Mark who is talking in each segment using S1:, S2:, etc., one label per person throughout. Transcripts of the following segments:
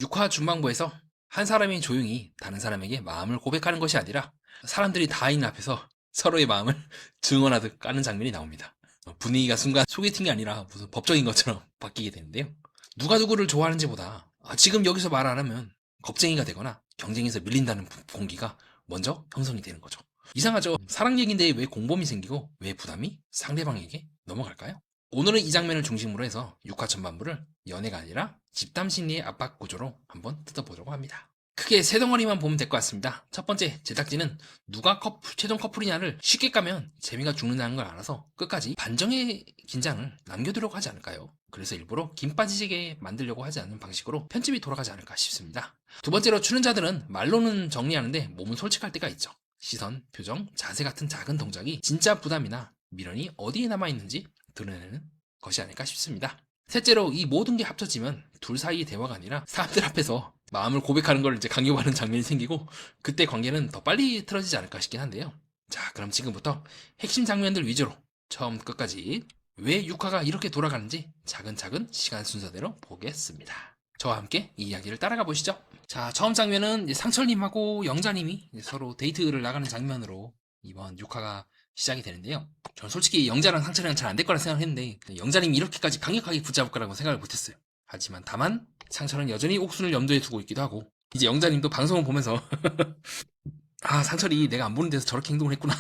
S1: 6화 중반부에서 한 사람이 조용히 다른 사람에게 마음을 고백하는 것이 아니라 사람들이 다 있는 앞에서 서로의 마음을 증언하듯 까는 장면이 나옵니다. 분위기가 순간 소개팅이 아니라 무슨 법정인 것처럼 바뀌게 되는데요. 누가 누구를 좋아하는지보다 지금 여기서 말 안 하면 겁쟁이가 되거나 경쟁에서 밀린다는 공기가 먼저 형성이 되는 거죠. 이상하죠? 사랑 얘기인데 왜 공범이 생기고 왜 부담이 상대방에게 넘어갈까요? 오늘은 이 장면을 중심으로 해서 6화 전반부를 연애가 아니라 집단 심리의 압박 구조로 한번 뜯어보려고 합니다. 크게 세 덩어리만 보면 될 것 같습니다. 첫 번째, 제작진은 누가 최종 커플이냐를 쉽게 까면 재미가 죽는다는 걸 알아서 끝까지 반정의 긴장을 남겨두려고 하지 않을까요? 그래서 일부러 김 빠지게 만들려고 하지 않는 방식으로 편집이 돌아가지 않을까 싶습니다. 두 번째로, 출연자들은 말로는 정리하는데 몸은 솔직할 때가 있죠. 시선, 표정, 자세 같은 작은 동작이 진짜 부담이나 미련이 어디에 남아있는지 드러내는 것이 아닐까 싶습니다. 셋째로, 이 모든 게 합쳐지면 둘 사이의 대화가 아니라 사람들 앞에서 마음을 고백하는 걸 이제 강요하는 장면이 생기고, 그때 관계는 더 빨리 틀어지지 않을까 싶긴 한데요. 자, 그럼 지금부터 핵심 장면들 위주로 처음 끝까지 왜 6화가 이렇게 돌아가는지 차근차근 시간 순서대로 보겠습니다. 저와 함께 이 이야기를 따라가 보시죠. 자, 처음 장면은 상철님하고 영자님이 서로 데이트를 나가는 장면으로 이번 6화가 시작이 되는데요. 저는 솔직히 영자랑 상철이랑 잘 안 될 거라 생각했는데 영자님이 이렇게까지 강력하게 붙잡을 거라고 생각을 못했어요. 하지만 다만 상철은 여전히 옥순을 염두에 두고 있기도 하고, 이제 영자님도 방송을 보면서 아, 상철이 내가 안 보는 데서 저렇게 행동을 했구나.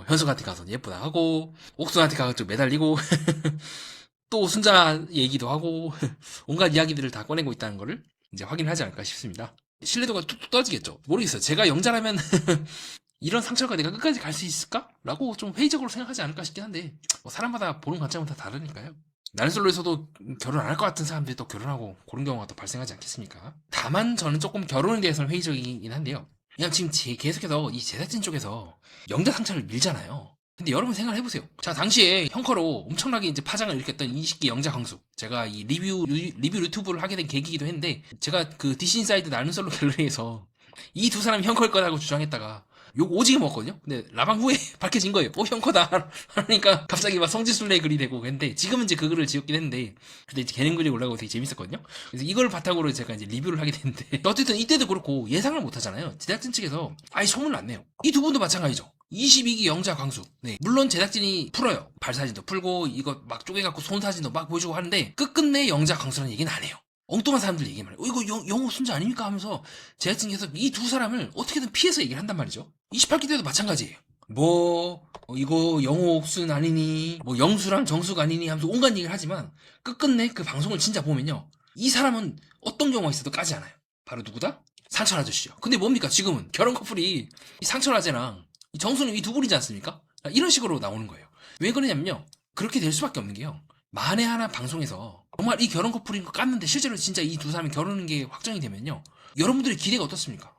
S1: 현수한테 가서 예쁘다 하고, 옥순한테 가서 좀 매달리고 또 순자 얘기도 하고 온갖 이야기들을 다 꺼내고 있다는 거를 이제 확인하지 않을까 싶습니다. 신뢰도가 뚝뚝 떨어지겠죠. 모르겠어요. 제가 영자라면 이런 상처가 내가 끝까지 갈 수 있을까? 라고 좀 회의적으로 생각하지 않을까 싶긴 한데, 사람마다 보는 관점은 다 다르니까요. 나는 솔로에서도 결혼 안 할 것 같은 사람들이 또 결혼하고 그런 경우가 또 발생하지 않겠습니까? 다만 저는 조금 결혼에 대해서는 회의적이긴 한데요. 그냥 지금 계속해서 이 제작진 쪽에서 영자 상처를 밀잖아요. 근데 여러분 생각을 해보세요. 자, 당시에 형커로 엄청나게 이제 파장을 일으켰던 20기 영자 광수. 제가 이 리뷰 유튜브를 하게 된 계기이기도 했는데, 제가 그 DC 인사이드 나는 솔로 갤러리에서 이 두 사람이 형커일 거라고 주장했다가 욕 오지게 먹었거든요. 근데 라방 후에 밝혀진 거예요. 형커다. 그러니까 갑자기 막 성지순례 글이 되고 그랬는데, 지금은 이제 그 글을 지웠긴 했는데 그때 이제 개념 글이 올라오고 되게 재밌었거든요. 그래서 이걸 바탕으로 제가 이제 리뷰를 하게 됐는데 어쨌든 이때도 그렇고 예상을 못 하잖아요. 제작진 측에서 아예 소문을 안 내요. 이 두 분도 마찬가지죠. 22기 영자 광수. 네. 물론 제작진이 풀어요. 발 사진도 풀고 이거 막 쪼개갖고 손 사진도 막 보여주고 하는데 끝끝내 영자 광수라는 얘기는 안 해요. 엉뚱한 사람들 얘기만 해요. 이거 영호 순자 아닙니까? 하면서 제작진에서 이 두 사람을 어떻게든 피해서 얘기를 한단 말이죠. 28기 때도 마찬가지예요. 이거 영호 옥순 아니니, 영수랑 정수가 아니니 하면서 온갖 얘기를 하지만 끝끝내 그 방송을 진짜 보면요, 이 사람은 어떤 경우가 있어도 까지 않아요. 바로 누구다? 상철 아저씨죠. 근데 뭡니까? 지금은 결혼 커플이 이 상철 아재랑 이 정수는 이 두 분이지 않습니까? 이런 식으로 나오는 거예요. 왜 그러냐면요, 그렇게 될 수밖에 없는 게요, 만에 하나 방송에서 정말 이 결혼 커플인 거 깠는데 실제로 진짜 이 두 사람이 결혼하는 게 확정이 되면요, 여러분들의 기대가 어떻습니까?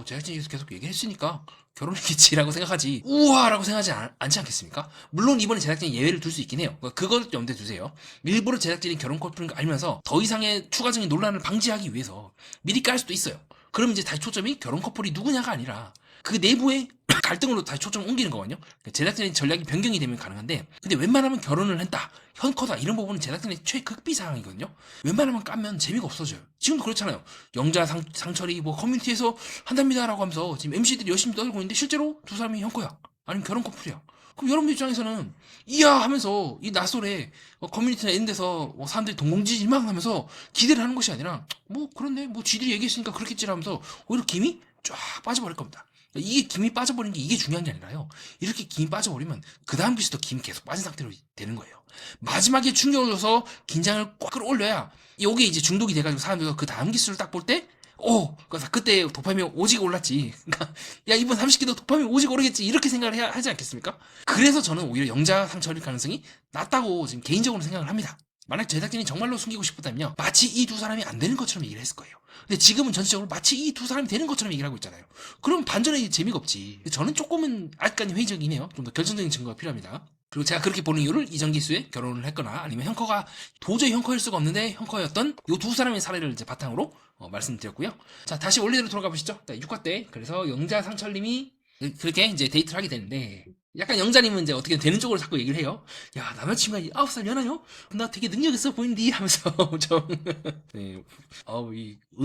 S1: 제작진에서 계속 얘기했으니까 결혼했겠지라고 생각하지, 우와라고 생각하지 않지 않겠습니까? 물론 이번에 제작진이 예외를 둘 수 있긴 해요. 그걸 염두에 두세요. 일부러 제작진이 결혼 커플인 거 알면서 더 이상의 추가적인 논란을 방지하기 위해서 미리 깔 수도 있어요. 그럼 이제 다시 초점이 결혼 커플이 누구냐가 아니라 그 내부의 갈등으로 다시 초점을 옮기는 거거든요. 제작진의 전략이 변경이 되면 가능한데, 근데 웬만하면 결혼을 했다, 현커다, 이런 부분은 제작진의 최극비 상황이거든요. 웬만하면 까면 재미가 없어져요. 지금도 그렇잖아요. 영자 상철이 커뮤니티에서 한답니다라고 하면서 지금 MC들이 열심히 떠들고 있는데 실제로 두 사람이 현커야, 아니면 결혼 커플이야. 그럼 여러분들 입장에서는 이야 하면서 이 낯설에 커뮤니티나 이런 데서 사람들이 동공지진막 하면서 기대를 하는 것이 아니라, 그렇네, 쥐들이 얘기했으니까 그렇겠지 하면서 오히려 김이 쫙 빠져버릴 겁니다. 이게 김이 빠져버리는 게 이게 중요한 게 아니라요, 이렇게 김이 빠져버리면 그 다음 기수도 김이 계속 빠진 상태로 되는 거예요. 마지막에 충격을 줘서 긴장을 꽉 끌어올려야 이게 이제 중독이 돼가지고 사람들이 그 다음 기수를 딱 볼 때, 그때 도파민 오지게 올랐지. 그러니까 야, 이번 30기도 도파민 오지게 오르겠지, 이렇게 생각을 해야 하지 않겠습니까? 그래서 저는 오히려 영자 상처일 가능성이 낮다고 지금 개인적으로 생각을 합니다. 만약 제작진이 정말로 숨기고 싶었다면요, 마치 이 두 사람이 안 되는 것처럼 얘기를 했을 거예요. 근데 지금은 전체적으로 마치 이 두 사람이 되는 것처럼 얘기를 하고 있잖아요. 그럼 반전의 재미가 없지. 저는 조금은 아직까지 회의적이긴 해요. 좀 더 결정적인 증거가 필요합니다. 그리고 제가 그렇게 보는 이유를 이정기수의 결혼을 했거나 아니면 형커가 도저히 형커일 수가 없는데 형커였던 이 두 사람의 사례를 이제 바탕으로 말씀드렸고요. 자, 다시 원래대로 돌아가 보시죠. 6화 때 그래서 영자 상철님이 그렇게 이제 데이트를 하게 되는데, 약간 영자님은 이제 어떻게 되는 쪽으로 자꾸 얘기를 해요. 야, 남자친구가 9살 연하요? 나 되게 능력 있어 보이는데? 하면서 좀, 네,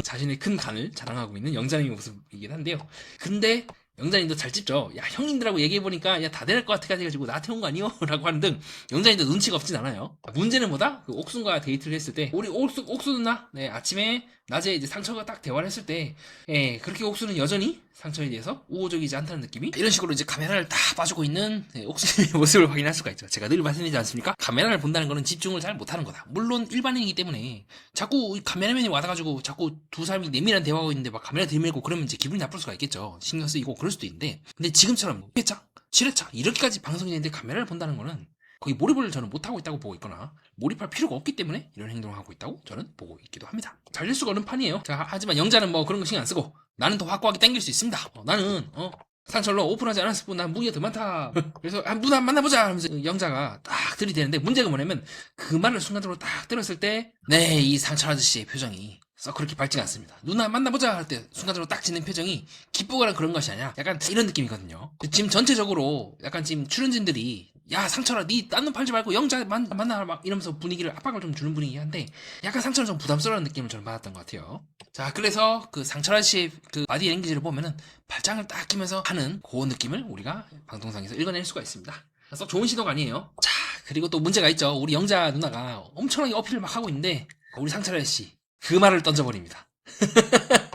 S1: 자신의 큰 간을 자랑하고 있는 영자님의 모습이긴 한데요. 근데, 영자님도 잘 찝죠. 야, 형님들하고 얘기해보니까, 야, 다 될 것 같아 가지고 나한테 온 거 아니요? 라고 하는 등, 영자님도 눈치가 없진 않아요. 문제는 뭐다? 그 옥순과 데이트를 했을 때, 우리 옥수 누나, 네, 아침에, 낮에 이제 상처가 딱 대화를 했을 때, 예, 그렇게 옥수는 여전히 상처에 대해서 우호적이지 않다는 느낌이, 이런 식으로 이제 카메라를 다 봐주고 있는 옥수님의 모습을 확인할 수가 있죠. 제가 늘 말씀드리지 않습니까? 카메라를 본다는 거는 집중을 잘 못하는 거다. 물론 일반인이기 때문에 자꾸 카메라맨이 와가지고 자꾸 두 사람이 내밀한 대화하고 있는데 막 카메라 들이밀고 그러면 이제 기분이 나쁠 수가 있겠죠. 신경 쓰이고 그럴 수도 있는데, 근데 지금처럼 6회차, 7회차 이렇게까지 방송이 되는데 카메라를 본다는 거는 거의 몰입을 저는 못하고 있다고 보고 있거나 몰입할 필요가 없기 때문에 이런 행동을 하고 있다고 저는 보고 있기도 합니다. 잘 될 수가 없는 판이에요. 자, 하지만 영자는 뭐 그런 거 신경 안 쓰고 나는 더 확고하게 당길 수 있습니다. 나는 상철로 오픈하지 않았을 뿐 난 무기가 더 많다. 그래서 문 만나보자 하면서 영자가 딱 들이대는데, 문제가 뭐냐면 그 말을 순간적으로 딱 들었을 때 네, 이 상철 아저씨의 표정이 썩 그렇게 밝지가 않습니다. 누나 만나보자 할 때 순간적으로 딱 짓는 표정이 기쁘거나 그런 것이 아니라 약간 이런 느낌이거든요. 지금 전체적으로 약간 지금 출연진들이 야, 상철아, 니 딴 놈 팔지 말고 영자 만나 막 이러면서 분위기를 압박을 좀 주는 분위기 한데, 약간 상철은 좀 부담스러운 느낌을 저는 받았던 것 같아요. 자, 그래서 그 상철아 씨의 그 바디 랭귀지를 보면은 발장을 딱 끼면서 하는 그 느낌을 우리가 방송상에서 읽어낼 수가 있습니다. 썩 좋은 시도가 아니에요. 자, 그리고 또 문제가 있죠. 우리 영자 누나가 엄청나게 어필을 막 하고 있는데, 우리 상철아 씨 그 말을 던져버립니다.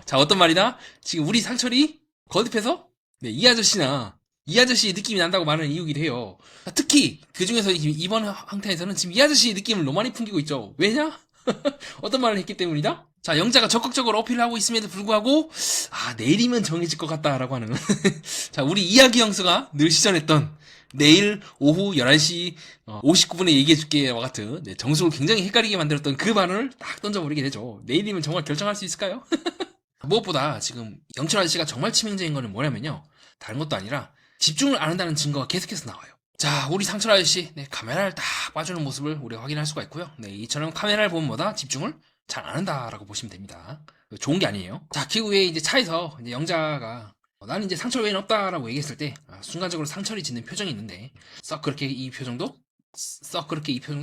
S1: 자, 어떤 말이나 지금 우리 상철이 거듭해서 네, 이 아저씨나 이 아저씨의 느낌이 난다고 말하는 이유기도 해요. 특히 그 중에서 이번 항태에서는 지금 이 아저씨의 느낌을 너무 많이 풍기고 있죠. 왜냐? 어떤 말을 했기 때문이다? 자, 영자가 적극적으로 어필을 하고 있음에도 불구하고 내일이면 정해질 것 같다라고 하는 자, 우리 이야기 형수가 늘 시전했던 내일 오후 11시 59분에 얘기해줄게 와 같은 정수를 굉장히 헷갈리게 만들었던 그 발언을 딱 던져버리게 되죠. 내일이면 정말 결정할 수 있을까요? 무엇보다 지금 영철 아저씨가 정말 치명적인 거는 뭐냐면요, 다른 것도 아니라 집중을 안 한다는 증거가 계속해서 나와요. 자, 우리 상철 아저씨 카메라를 딱 봐주는 모습을 우리가 확인할 수가 있고요. 네, 이처럼 카메라를 보면 뭐다? 집중을 잘 안 한다라고 보시면 됩니다. 좋은 게 아니에요. 자, 그 후에 이제 차에서 이제 영자가 나는 이제 상철 외에는 없다라고 얘기했을 때 순간적으로 상철이 짓는 표정이 있는데, 썩 그렇게 이 표정도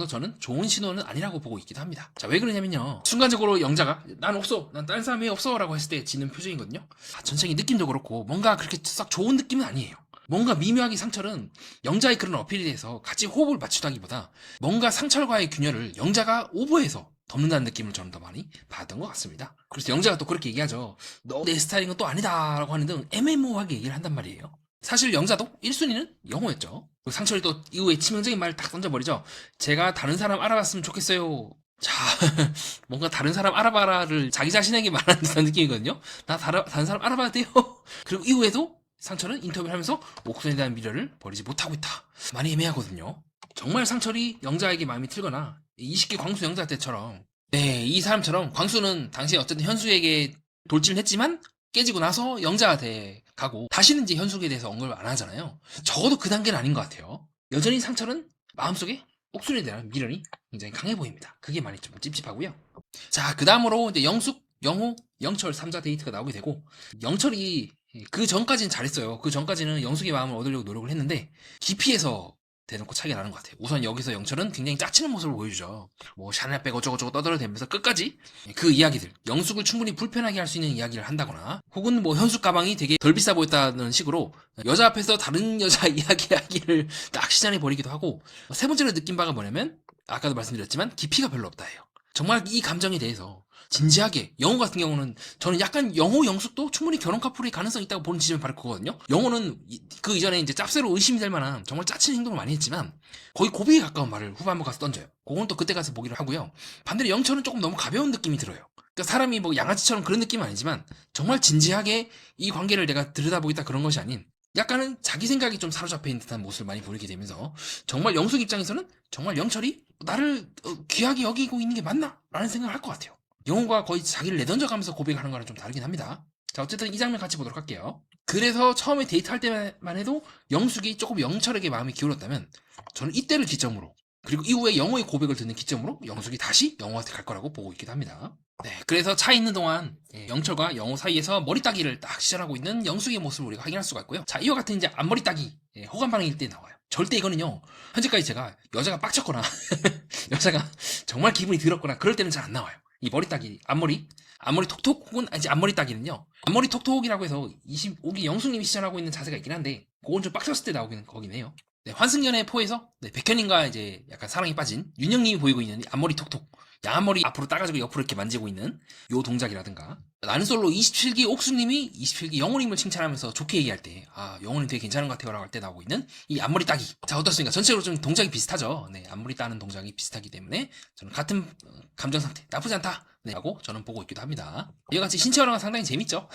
S1: 저는 좋은 신호는 아니라고 보고 있기도 합니다. 자, 왜 그러냐면요, 순간적으로 영자가 난 없어, 난 다른 사람이 없어 라고 했을 때 짓는 표정이거든요. 전체적인 느낌도 그렇고 뭔가 그렇게 썩 좋은 느낌은 아니에요. 뭔가 미묘하게 상철은 영자의 그런 어필에 대해서 같이 호흡을 맞추다기보다 뭔가 상철과의 균열을 영자가 오버해서 덮는다는 느낌을 저는 더 많이 받았던 것 같습니다. 그래서 영자가 또 그렇게 얘기하죠. 너 내 스타일인 건 또 아니다 라고 하는 등 애매모호하게 얘기를 한단 말이에요. 사실 영자도 1순위는 영호였죠. 상철이 또 이후에 치명적인 말을 딱 던져버리죠. 제가 다른 사람 알아봤으면 좋겠어요. 자, 뭔가 다른 사람 알아봐라를 자기 자신에게 말하는 듯한 느낌이거든요. 나 다른 사람 알아봐야 돼요. 그리고 이후에도 상철은 인터뷰를 하면서 옥순에 대한 미련을 버리지 못하고 있다. 많이 애매하거든요. 정말 상철이 영자에게 마음이 틀거나 20기 광수 영자 때처럼, 네, 이 사람처럼 광수는 당시에 어쨌든 현수에게 돌진을 했지만 깨지고 나서 영자한테 가고 다시는 이제 현숙에 대해서 언급을 안 하잖아요. 적어도 그 단계는 아닌 것 같아요. 여전히 상철은 마음속에 옥순에 대한 미련이 굉장히 강해 보입니다. 그게 많이 좀 찝찝하고요. 자, 그 다음으로 이제 영숙, 영호, 영철 3자 데이트가 나오게 되고, 영철이 그 전까지는 잘했어요. 그 전까지는 영숙의 마음을 얻으려고 노력을 했는데 기피해서 대놓고 차이가 나는 것 같아요. 우선 여기서 영철은 굉장히 짜치는 모습을 보여주죠. 뭐 샤넬백 어쩌고저쩌고 떠들어대면서 끝까지 그 이야기들, 영숙을 충분히 불편하게 할 수 있는 이야기를 한다거나, 혹은 뭐 현숙 가방이 되게 덜 비싸 보였다는 식으로 여자 앞에서 다른 여자 이야기를 딱 시전해 버리기도 하고, 세 번째로 느낀 바가 뭐냐면 아까도 말씀드렸지만 깊이가 별로 없다예요. 정말 이 감정에 대해서 진지하게, 영호 같은 경우는 저는 약간 영호 영숙도 충분히 결혼 커플의 가능성이 있다고 보는 지점이 바로 그거거든요. 영호는 그 이전에 이제 짭새로 의심이 될 만한 정말 짜친 행동을 많이 했지만 거의 고비에 가까운 말을 후반부 가서 던져요. 그건 또 그때 가서 보기로 하고요. 반대로 영철은 조금 너무 가벼운 느낌이 들어요. 그러니까 사람이 뭐 양아치처럼 그런 느낌은 아니지만 정말 진지하게 이 관계를 내가 들여다보겠다 그런 것이 아닌, 약간은 자기 생각이 좀 사로잡혀 있는 듯한 모습을 많이 보이게 되면서 정말 영숙 입장에서는 정말 영철이 나를 귀하게 여기고 있는 게 맞나? 라는 생각을 할 것 같아요. 영호가 거의 자기를 내던져가면서 고백하는 거랑 좀 다르긴 합니다. 자, 어쨌든 이 장면 같이 보도록 할게요. 그래서 처음에 데이트할 때만 해도 영숙이 조금 영철에게 마음이 기울었다면 저는 이때를 기점으로 그리고 이후에 영호의 고백을 듣는 기점으로 영숙이 다시 영호한테 갈 거라고 보고 있기도 합니다. 네, 그래서 차 있는 동안 영철과 영호 사이에서 머리 따기를 딱 시전하고 있는 영숙의 모습을 우리가 확인할 수가 있고요. 자, 이와 같은 이제 앞머리 따기 호감 반응일 때 나와요. 절대 이거는요, 현재까지 제가 여자가 빡쳤거나 여자가 정말 기분이 들었거나 그럴 때는 잘 안 나와요. 이 머리 따기, 앞머리 톡톡 혹은 이제 앞머리 따기는요, 앞머리 톡톡이라고 해서 25기 영숙님이 시전하고 있는 자세가 있긴 한데 그건 좀 빡쳤을 때 나오긴 거긴 해요. 네, 환승연의 포에서 백현님과 이제 약간 사랑에 빠진 윤영님이 보이고 있는 앞머리 톡톡, 양앞머리 앞으로 따가지고 옆으로 이렇게 만지고 있는 요 동작이라든가, 나는 솔로 27기 옥수님이 27기 영호님을 칭찬하면서 좋게 얘기할 때, 아, 영호님 되게 괜찮은 것 같아요 라고 할 때 나오고 있는 이 앞머리 따기. 자, 어떻습니까? 전체적으로 좀 동작이 비슷하죠. 네, 앞머리 따는 동작이 비슷하기 때문에 저는 같은 감정 상태 나쁘지 않다, 네, 라고 저는 보고 있기도 합니다. 이와 같이 신체 언어가 상당히 재밌죠.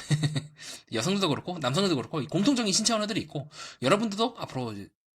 S1: 여성들도 그렇고 남성들도 그렇고 공통적인 신체 언어들이 있고, 여러분들도 앞으로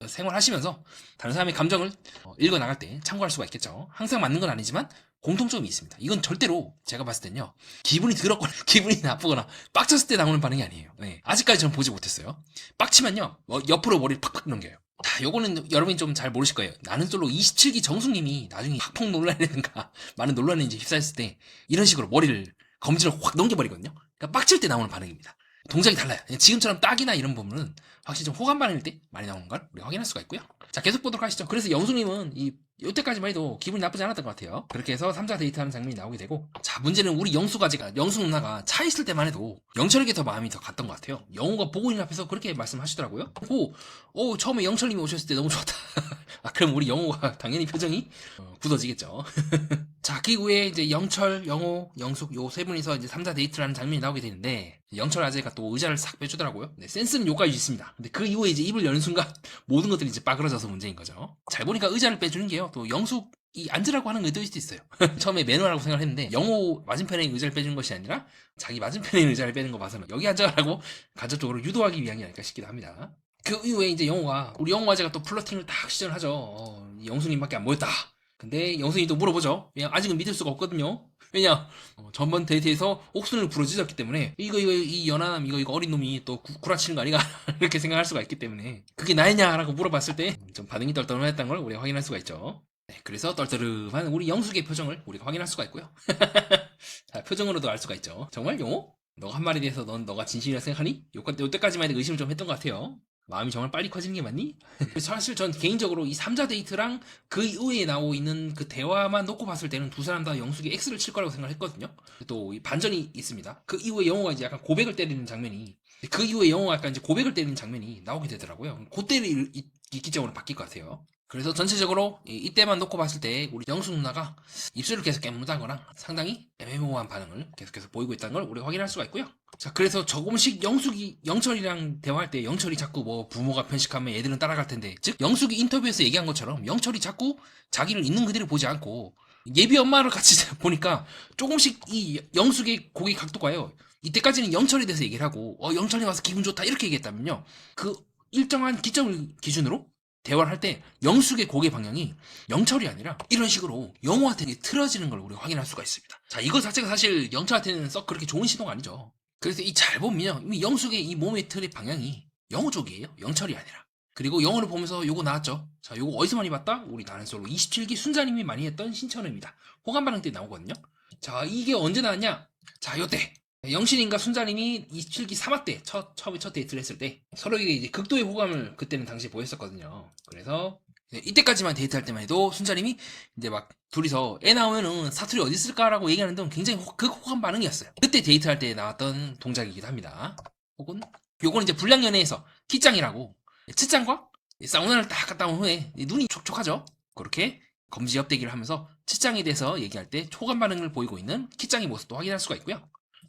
S1: 생활하시면서 다른 사람의 감정을 읽어나갈 때 참고할 수가 있겠죠. 항상 맞는 건 아니지만 공통점이 있습니다. 이건 절대로 제가 봤을 땐요, 기분이 들었거나 기분이 나쁘거나 빡쳤을 때 나오는 반응이 아니에요. 네, 아직까지 저는 보지 못했어요. 빡치면요, 옆으로 머리를 팍팍 넘겨요. 자, 요거는 여러분이 좀 잘 모르실 거예요. 나는 솔로 27기 정숙님이 나중에 팍팍 논란이라든가 많은 논란에 이제 휩싸였을 때 이런 식으로 머리를 검지를 확 넘겨버리거든요. 그러니까 빡칠 때 나오는 반응입니다. 동작이 달라요. 지금처럼 딱이나 이런 부분은 확실히 좀 호감 반응일 때 많이 나오는 걸 우리가 확인할 수가 있고요. 자, 계속 보도록 하시죠. 그래서 영수님은 이때까지만 해도 기분이 나쁘지 않았던 것 같아요. 그렇게 해서 3자 데이트하는 장면이 나오게 되고, 자, 문제는 우리 영수 누나가 차 있을 때만 해도 영철에게 더 마음이 더 갔던 것 같아요. 영호가 보고 있는 앞에서 그렇게 말씀하시더라고요. 처음에 영철님이 오셨을 때 너무 좋았다. 아, 그럼 우리 영호가 당연히 표정이 굳어지겠죠. 자, 그 이후에 이제 영철, 영호, 영숙 요 세 분이서 이제 3자 데이트를 하는 장면이 나오게 되는데, 영철 아재가 또 의자를 싹 빼주더라고요. 네, 센스는 요까지 있습니다. 근데 그 이후에 이제 입을 여는 순간 모든 것들이 이제 빠그러져서 문제인 거죠. 잘 보니까 의자를 빼주는 게요, 또 영숙이 앉으라고 하는 의도일 수도 있어요. 처음에 매너라고 생각했는데 영호 맞은편에 의자를 빼주는 것이 아니라 자기 맞은편에 의자를 빼는 거 봐서는 여기 앉아라고 간접적으로 유도하기 위함이 아닐까 싶기도 합니다. 그 이후에 이제 우리 영호 아재가 또 플러팅을 딱 시전을 하죠. 영숙님밖에 안 보였다. 근데 영숙이도 물어보죠. 그냥 아직은 믿을 수가 없거든요. 왜냐, 전번 데이트에서 옥순을 부러지셨기 때문에 이 연하남 이거 어린 놈이 또 구라치는 거 아니가 이렇게 생각할 수가 있기 때문에, 그게 나였냐라고 물어봤을 때 좀 반응이 떨떠름했다는 걸 우리가 확인할 수가 있죠. 네, 그래서 떨떠름한 우리 영숙의 표정을 우리가 확인할 수가 있고요. 자, 표정으로도 알 수가 있죠. 정말 영호? 너가 한 말에 대해서 너가 진심이라 생각하니? 요때까지만 해도 의심을 좀 했던 것 같아요. 마음이 정말 빨리 커지는 게 맞니? 사실 전 개인적으로 이 3자 데이트랑 그 이후에 나오고 있는 그 대화만 놓고 봤을 때는 두 사람 다 영숙이 X를 칠 거라고 생각을 했거든요. 또 반전이 있습니다. 그 이후에 영호가 이제 약간 고백을 때리는 장면이, 그 이후에 영호가 약간 이제 고백을 때리는 장면이 나오게 되더라고요. 그때를 이 기점으로 바뀔 것 같아요. 그래서 전체적으로 이때만 놓고 봤을 때 우리 영숙 누나가 입술을 계속 깨문다는 거랑 상당히 애매모호한 반응을 계속해서 보이고 있다는 걸 우리가 확인할 수가 있고요. 자, 그래서 조금씩 영철이랑 대화할 때 영철이 자꾸 뭐 부모가 편식하면 애들은 따라갈 텐데, 즉 영숙이 인터뷰에서 얘기한 것처럼 영철이 자꾸 자기를 있는 그대로 보지 않고 예비 엄마를 같이 보니까 조금씩 이 영숙의 고개 각도가요, 이때까지는 영철에 대해서 얘기를 하고 영철이 와서 기분 좋다 이렇게 얘기했다면요, 그 일정한 기점을 기준으로 대화를 할 때 영숙의 고개 방향이 영철이 아니라 이런 식으로 영호한테 틀어지는 걸 우리가 확인할 수가 있습니다. 자, 이거 자체가 사실 영철한테는 썩 그렇게 좋은 신호가 아니죠. 그래서 이 잘 보면요, 이미 영숙의 이 몸의 틀의 방향이 영호 쪽이에요. 영철이 아니라. 그리고 영호를 보면서 요거 나왔죠. 자, 요거 어디서 많이 봤다? 우리 나는 솔로 27기 순자님이 많이 했던 신천어입니다. 호감 반응 때 나오거든요. 자, 이게 언제 나왔냐? 자, 요때 영신인가 순자님이 27기 3화 때 처음에 첫 데이트를 했을 때 서로에게 이제 극도의 호감을 그때는 당시에 보였었거든요. 그래서 이때까지만 데이트할 때만 해도 순자님이 이제 막 둘이서 애 나오면은 사투리 어디 있을까라고 얘기하는 동 굉장히 극호감 반응이었어요. 그때 데이트할 때 나왔던 동작이기도 합니다. 혹은 요거는 이제 불량연애에서 키짱이라고 치짱과 사우나를 딱 갔다 온 후에 눈이 촉촉하죠. 그렇게 검지 옆대기를 하면서 치짱에 대해서 얘기할 때 호감 반응을 보이고 있는 키짱의 모습도 확인할 수가 있고요.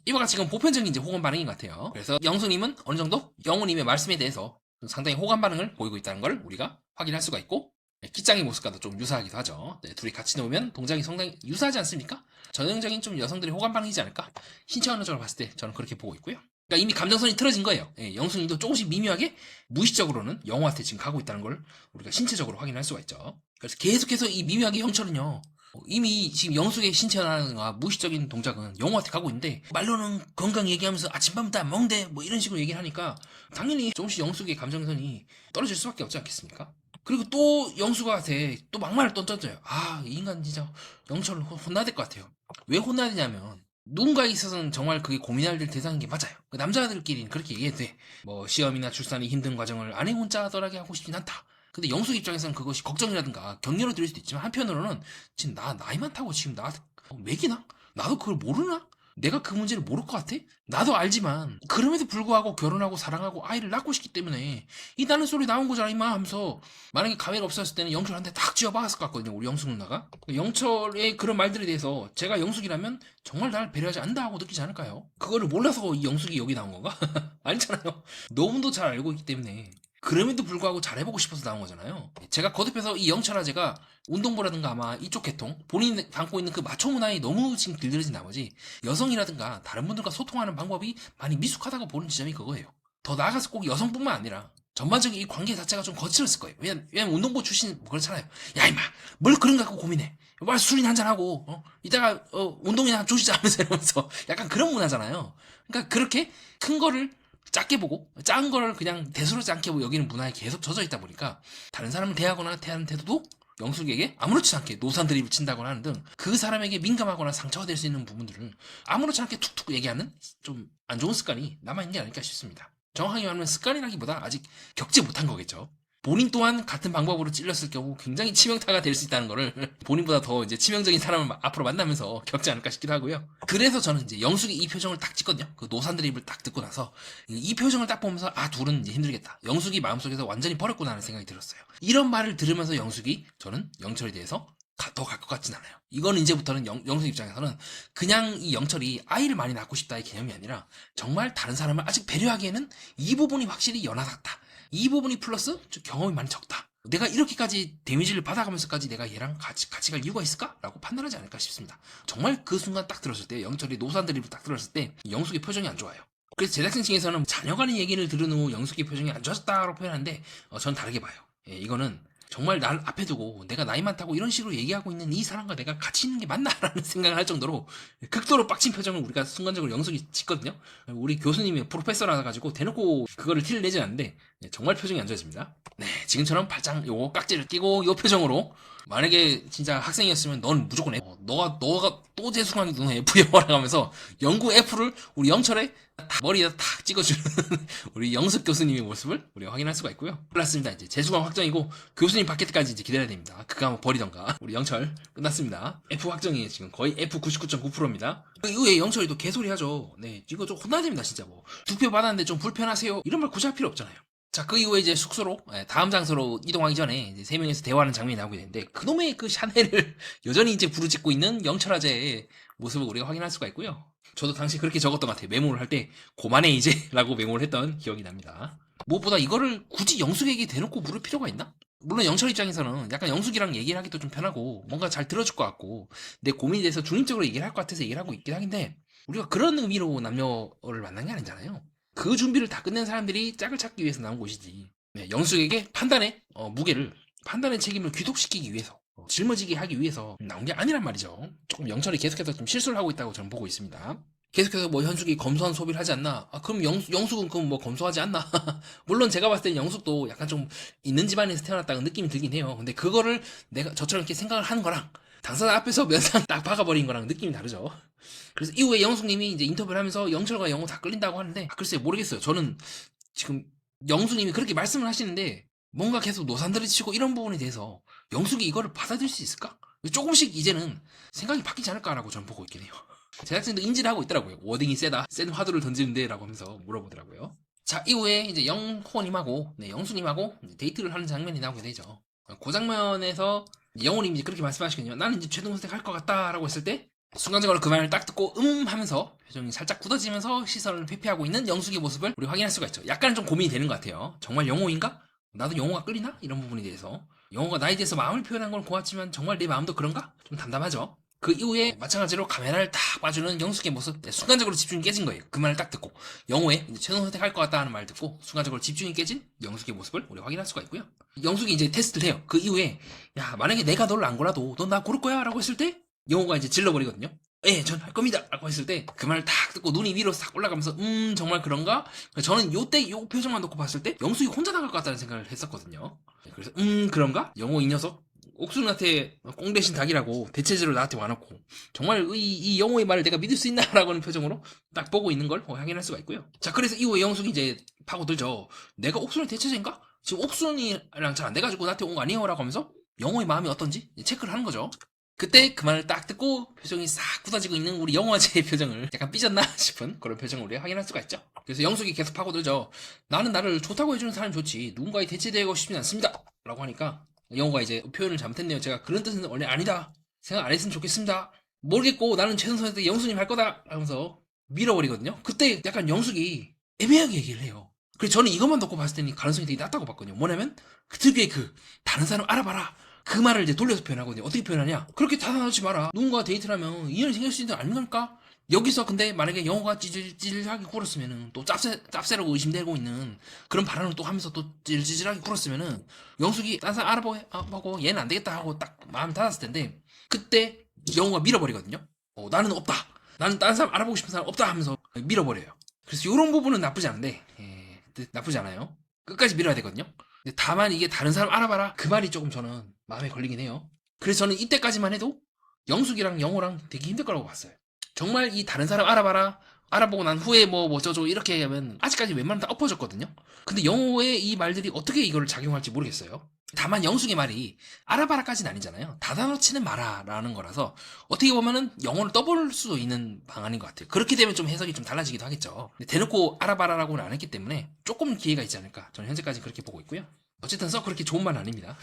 S1: 이와 같이 지금 보편적인 이제 호감 반응인 것 같아요. 그래서 영수님은 어느 정도 영호님의 말씀에 대해서 상당히 호감 반응을 보이고 있다는 걸 우리가 확인할 수가 있고, 키짱의 모습과도 좀 유사하기도 하죠. 네, 둘이 같이 놓으면 동작이 상당히 유사하지 않습니까? 전형적인 좀 여성들의 호감 반응이지 않을까? 신체 언어적으로 봤을 때 저는 그렇게 보고 있고요. 그러니까 이미 감정선이 틀어진 거예요. 영순이도 조금씩 미묘하게 무의식적으로는 영호한테 지금 가고 있다는 걸 우리가 신체적으로 확인할 수가 있죠. 그래서 계속해서 이 미묘하게 영철은요, 이미 지금 영숙의 신체나 무의식적인 동작은 영호한테 가고 있는데, 말로는 건강 얘기하면서 아침밥부터 안 먹는데 뭐 이런 식으로 얘기를 하니까 당연히 조금씩 영숙의 감정선이 떨어질 수밖에 없지 않겠습니까? 그리고 또 영숙한테 또 막말을 던져줘요. 이 인간 진짜 영철을 혼나야 될 것 같아요. 왜 혼나야 되냐면 누군가에 있어서는 정말 그게 고민할 대상인 게 맞아요. 그 남자들끼리는 그렇게 얘기해도 돼. 뭐 시험이나 출산이 힘든 과정을 아내 혼자 떠나게 하고 싶진 않다. 근데 영숙 입장에서는 그것이 걱정이라든가 격려로 들릴 수도 있지만 한편으로는 지금 나이 많다고 지금 나한테 매기나? 나도 그걸 모르나? 내가 그 문제를 모를 것 같아? 나도 알지만 그럼에도 불구하고 결혼하고 사랑하고 아이를 낳고 싶기 때문에 이 나는 소리 나온 거잖아 임마 하면서 만약에 가해가 없었을 때는 영철한테 딱 쥐어박았을 것 같거든요. 우리 영숙 누나가. 영철의 그런 말들에 대해서 제가 영숙이라면 정말 나를 배려하지 않는다 하고 느끼지 않을까요? 그거를 몰라서 이 영숙이 여기 나온 건가? 아니잖아요. 너무도 잘 알고 있기 때문에 그럼에도 불구하고 잘해보고 싶어서 나온 거잖아요. 제가 거듭해서 이 영철아재가 운동부라든가 아마 이쪽 계통 본인이 담고 있는 그 마초 문화에 너무 지금 길들여진 나머지 여성이라든가 다른 분들과 소통하는 방법이 많이 미숙하다고 보는 지점이 그거예요. 더 나아가서 꼭 여성뿐만 아니라 전반적인 이 관계 자체가 좀 거칠었을 거예요. 왜냐면 운동부 출신 뭐 그렇잖아요. 야 임마 뭘 그런 거 갖고 고민해. 말 술이나 한잔하고 이따가 운동이나 조시자 하면서 이러면서 약간 그런 문화잖아요. 그러니까 그렇게 큰 거를 작게 보고 작은 거를 그냥 대수롭지 않게 여기는 문화에 계속 젖어 있다 보니까 다른 사람을 대하거나 대하는 태도도 영숙에게 아무렇지 않게 노산 드립을 친다거나 하는 등 그 사람에게 민감하거나 상처가 될 수 있는 부분들을 아무렇지 않게 툭툭 얘기하는 좀 안 좋은 습관이 남아있는 게 아닐까 싶습니다. 정확하게 말하면 습관이라기보다 아직 겪지 못한 거겠죠. 본인 또한 같은 방법으로 찔렸을 경우 굉장히 치명타가 될 수 있다는 거를 본인보다 더 이제 치명적인 사람을 앞으로 만나면서 겪지 않을까 싶기도 하고요. 그래서 저는 이제 영숙이 이 표정을 딱 찍거든요. 그 노산 드립을 딱 듣고 나서 이 표정을 딱 보면서 둘은 이제 힘들겠다. 영숙이 마음속에서 완전히 버렸구나 하는 생각이 들었어요. 이런 말을 들으면서 영숙이 저는 영철에 대해서 더 갈 것 같진 않아요. 이거는 이제부터는 영숙 입장에서는 그냥 이 영철이 아이를 많이 낳고 싶다의 개념이 아니라 정말 다른 사람을 아직 배려하기에는 이 부분이 확실히 연하다. 이 부분이 플러스 경험이 많이 적다. 내가 이렇게까지 데미지를 받아가면서까지 내가 얘랑 같이 갈 이유가 있을까? 라고 판단하지 않을까 싶습니다. 정말 그 순간 딱 들었을 때 영철이 노산 드립을 딱 들었을 때 영숙의 표정이 안 좋아요. 그래서 제작진 층에서는 자녀간의 얘기를 들은 후 영숙의 표정이 안 좋았다고 표현하는데 전 다르게 봐요. 이거는 정말 날 앞에 두고 내가 나이 많다고 이런 식으로 얘기하고 있는 이 사람과 내가 같이 있는 게 맞나라는 생각을 할 정도로 극도로 빡친 표정을 우리가 순간적으로 영숙이 짓거든요. 우리 교수님이 프로페서라 가지고 대놓고 그거를 티를 내지 않는데 정말 표정이 안 좋아집니다. 네, 지금처럼 발장 요 깍지를 끼고 요 표정으로 만약에 진짜 학생이었으면 넌 무조건 F. 너가 또 재수강이 누나 F야 라면서 연구 F를 우리 영철에 머리에다 탁 찍어주는 우리 영숙 교수님의 모습을 우리가 확인할 수가 있고요. 끝났습니다. 이제 재수강 확정이고 교수님 바뀔 때까지 이제 기다려야 됩니다. 그거 한번 버리던가. 우리 영철 끝났습니다. F 확정이에요. 지금 거의 F 99.9%입니다. 그 이후에 영철이 또 개소리 하죠. 네, 이거 좀 혼나야 됩니다. 진짜 뭐. 투표 받았는데 좀 불편하세요. 이런 말 굳이 할 필요 없잖아요. 자, 그 이후에 이제 숙소로, 다음 장소로 이동하기 전에 이제 세 명이서 대화하는 장면이 나오게 되는데, 그놈의 그 샤넬을 여전히 이제 부르짖고 있는 영철아재의 모습을 우리가 확인할 수가 있고요. 저도 당시 그렇게 적었던 것 같아요. 메모를 할 때, 고만해 이제, 라고 메모를 했던 기억이 납니다. 무엇보다 이거를 굳이 영숙에게 대놓고 물을 필요가 있나? 물론 영철 입장에서는 약간 영숙이랑 얘기를 하기도 좀 편하고, 뭔가 잘 들어줄 것 같고, 내 고민에 대해서 중립적으로 얘기를 할 것 같아서 얘기를 하고 있긴 하긴데, 우리가 그런 의미로 남녀를 만난 게 아니잖아요. 그 준비를 다 끝낸 사람들이 짝을 찾기 위해서 나온 곳이지. 네, 영숙에게 판단의 책임을 귀속시키기 위해서, 짊어지게 하기 위해서 나온 게 아니란 말이죠. 조금 영철이 계속해서 좀 실수를 하고 있다고 저는 보고 있습니다. 계속해서 뭐 현숙이 검소한 소비를 하지 않나? 그럼 영숙은 그럼 뭐 검소하지 않나? 물론 제가 봤을 땐 영숙도 약간 좀 있는 집안에서 태어났다는 느낌이 들긴 해요. 근데 그거를 내가 저처럼 이렇게 생각을 하는 거랑 당사자 앞에서 면상 딱 박아버린 거랑 느낌이 다르죠. 그래서 이후에 영숙님이 이제 인터뷰를 하면서 영철과 영호 다 끌린다고 하는데 글쎄요 모르겠어요. 저는 지금 영숙님이 그렇게 말씀을 하시는데 뭔가 계속 노산들이 치고 이런 부분에 대해서 영숙이 이거를 받아들일 수 있을까? 조금씩 이제는 생각이 바뀌지 않을까라고 저는 보고 있긴 해요. 제작진도 인지를 하고 있더라고요. 워딩이 세다. 센 화두를 던지는데 라고 하면서 물어보더라고요. 자 이후에 이제 영호님하고 영숙님하고 데이트를 하는 장면이 나오게 되죠. 그 장면에서 영호님이 이제 그렇게 말씀하시거든요. 나는 이제 최종 선택할 것 같다라고 했을 때 순간적으로 그 말을 딱 듣고 하면서 표정이 살짝 굳어지면서 시선을 회피하고 있는 영숙의 모습을 우리 확인할 수가 있죠. 약간 좀 고민이 되는 것 같아요. 정말 영호인가? 나도 영호가 끌리나? 이런 부분에 대해서 영호가 나에 대해서 마음을 표현한 건 고맙지만 정말 내 마음도 그런가? 좀 담담하죠. 그 이후에 마찬가지로 카메라를 딱 봐주는 영숙의 모습 순간적으로 집중이 깨진 거예요. 그 말을 딱 듣고 영호의 이제 최종 선택할 것 같다 하는 말 듣고 순간적으로 집중이 깨진 영숙의 모습을 우리 확인할 수가 있고요. 영숙이 이제 테스트를 해요. 그 이후에 야 만약에 내가 너를 안 골라도 넌 나 고를 거야 라고 했을 때 영호가 이제 질러버리거든요. 예, 전 할 겁니다. 라고 했을 때 그 말을 딱 듣고 눈이 위로 싹 올라가면서 정말 그런가? 저는 요때 요 표정만 놓고 봤을 때 영숙이 혼자 나갈 것 같다는 생각을 했었거든요. 그래서 그런가? 영호 이 녀석 옥순한테 꽁 대신 닭이라고 대체제로 나한테 와놓고 정말 이 영호의 말을 내가 믿을 수 있나? 라고 하는 표정으로 딱 보고 있는 걸 확인할 수가 있고요. 자, 그래서 이후에 영숙이 이제 파고들죠. 내가 옥순의 대체제인가? 지금 옥순이랑 잘 안 돼가지고 나한테 온 거 아니에요? 라고 하면서 영호의 마음이 어떤지 체크를 하는 거죠. 그때 그 말을 딱 듣고 표정이 싹 굳어지고 있는 우리 영화제의 표정을 약간 삐졌나 싶은 그런 표정을 우리가 확인할 수가 있죠. 그래서 영숙이 계속 파고들죠. 나는 나를 좋다고 해주는 사람이 좋지 누군가에 대체되고 싶진 않습니다. 라고 하니까 영호가 이제 표현을 잘못했네요. 제가 그런 뜻은 원래 아니다. 생각 안 했으면 좋겠습니다. 모르겠고 나는 최선선한테 영숙님 할 거다. 하면서 밀어버리거든요. 그때 약간 영숙이 애매하게 얘기를 해요. 그래서 저는 이것만 놓고 봤을 때는 가능성이 되게 낮다고 봤거든요. 뭐냐면 그 특유의 다른 사람 알아봐라. 그 말을 이제 돌려서 표현하거든요. 어떻게 표현하냐? 그렇게 타당하지 마라. 누군가와 데이트를 하면 인연이 생길 수 있는 거 아닙니까? 여기서 근데 만약에 영호가 찌질찌질하게 굴었으면은 또 짭새라고 의심되고 있는 그런 발언을 또 하면서 또 찌질찌질하게 굴었으면은 영숙이 딴 사람 알아보고 얘는 안 되겠다 하고 딱 마음 닫았을 텐데 그때 영호가 밀어버리거든요. 나는 없다. 나는 딴 사람 알아보고 싶은 사람 없다 하면서 밀어버려요. 그래서 이런 부분은 나쁘지 않은데 나쁘지 않아요. 끝까지 밀어야 되거든요. 근데 다만 이게 다른 사람 알아봐라 그 말이 조금 저는 마음에 걸리긴 해요. 그래서 저는 이때까지만 해도 영숙이랑 영호랑 되게 힘들 거라고 봤어요. 정말 이 다른 사람 알아봐라 알아보고 난 후에 뭐 어쩌고 이렇게 하면 아직까지 웬만하면 다 엎어졌거든요. 근데 영호의 이 말들이 어떻게 이거를 작용할지 모르겠어요. 다만 영숙의 말이 알아봐라까지는 아니잖아요. 닫아놓지는 마라라는 거라서 어떻게 보면은 영어를 떠볼 수 있는 방안인 것 같아요. 그렇게 되면 좀 해석이 좀 달라지기도 하겠죠. 대놓고 알아봐라라고는 안 했기 때문에 조금 기회가 있지 않을까. 저는 현재까지 그렇게 보고 있고요. 어쨌든 썩 그렇게 좋은 말은 아닙니다.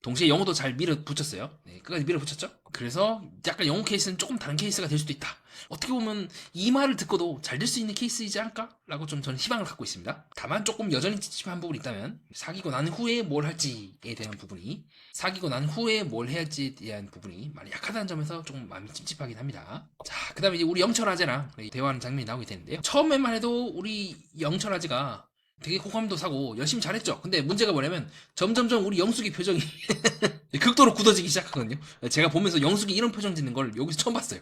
S1: 동시에 영어도 잘 밀어붙였어요. 네, 끝까지 밀어붙였죠. 그래서 약간 영어 케이스는 조금 다른 케이스가 될 수도 있다. 어떻게 보면 이 말을 듣고도 잘 될 수 있는 케이스이지 않을까라고 좀 저는 희망을 갖고 있습니다. 다만 조금 여전히 찝찝한 부분이 있다면 사귀고 난 후에 뭘 할지에 대한 부분이 사귀고 난 후에 뭘 해야 할지에 대한 부분이 많이 약하다는 점에서 조금 마음이 찝찝하긴 합니다. 자, 그 다음에 이제 우리 영철아재랑 대화하는 장면이 나오게 되는데요. 처음에만 해도 우리 영철아재가 되게 호감도 사고 열심히 잘했죠. 근데 문제가 뭐냐면 점점점 우리 영숙이 표정이 극도로 굳어지기 시작하거든요. 제가 보면서 영숙이 이런 표정 짓는 걸 여기서 처음 봤어요.